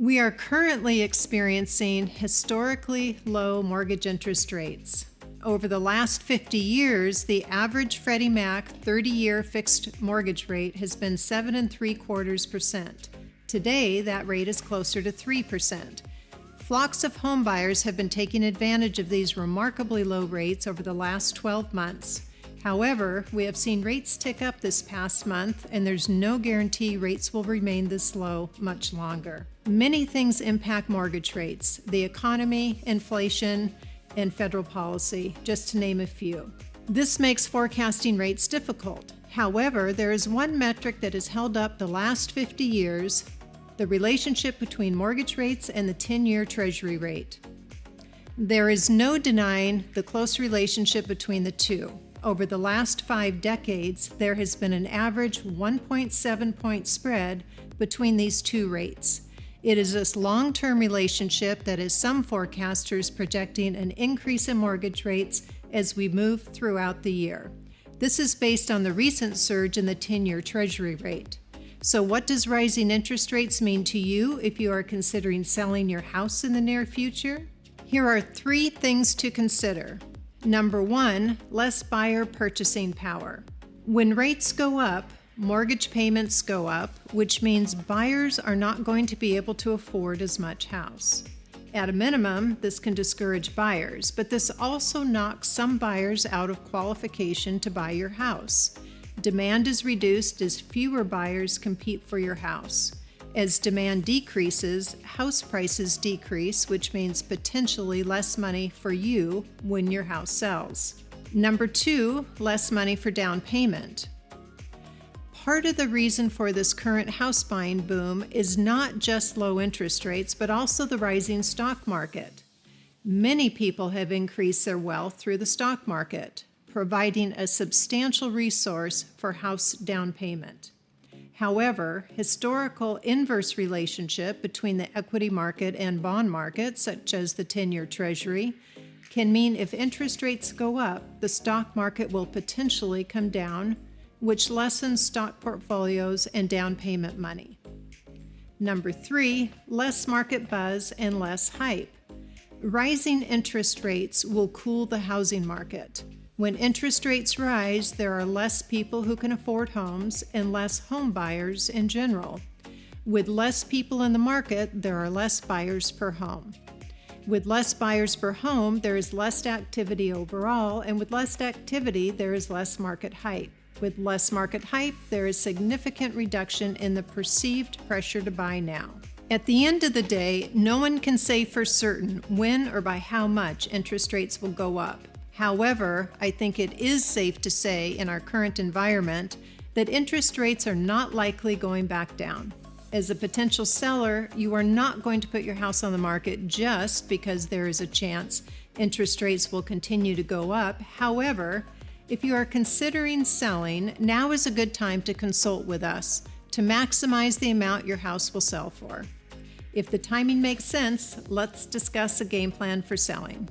We are currently experiencing historically low mortgage interest rates. Over the last 50 years, the average Freddie Mac 30-year fixed mortgage rate has been 7.75%. Today, that rate is closer to 3%. Flocks of homebuyers have been taking advantage of these remarkably low rates over the last 12 months. However, we have seen rates tick up this past month, and there's no guarantee rates will remain this low much longer. Many things impact mortgage rates: the economy, inflation, and federal policy, just to name a few. This makes forecasting rates difficult. However, there is one metric that has held up the last 50 years: the relationship between mortgage rates and the 10-year Treasury rate. There is no denying the close relationship between the two. Over the last 5 decades, there has been an average 1.7-point spread between these two rates. It is this long-term relationship that has some forecasters projecting an increase in mortgage rates as we move throughout the year. This is based on the recent surge in the 10-year Treasury rate. So what does rising interest rates mean to you if you are considering selling your house in the near future? Here are 3 things to consider. Number 1, less buyer purchasing power. When rates go up, mortgage payments go up, which means buyers are not going to be able to afford as much house. At a minimum, this can discourage buyers, but this also knocks some buyers out of qualification to buy your house. Demand is reduced as fewer buyers compete for your house. As demand decreases, house prices decrease, which means potentially less money for you when your house sells. Number 2, less money for down payment. Part of the reason for this current house buying boom is not just low interest rates, but also the rising stock market. Many people have increased their wealth through the stock market, providing a substantial resource for house down payment. However, historical inverse relationship between the equity market and bond market, such as the 10-year Treasury, can mean if interest rates go up, the stock market will potentially come down, which lessens stock portfolios and down payment money. Number 3, less market buzz and less hype. Rising interest rates will cool the housing market. When interest rates rise, there are less people who can afford homes and less home buyers in general. With less people in the market, there are less buyers per home. With less buyers per home, there is less activity overall, and with less activity, there is less market hype. With less market hype, there is significant reduction in the perceived pressure to buy now. At the end of the day, no one can say for certain when or by how much interest rates will go up. However, I think it is safe to say in our current environment that interest rates are not likely going back down. As a potential seller, you are not going to put your house on the market just because there is a chance interest rates will continue to go up. However, if you are considering selling, now is a good time to consult with us to maximize the amount your house will sell for. If the timing makes sense, let's discuss a game plan for selling.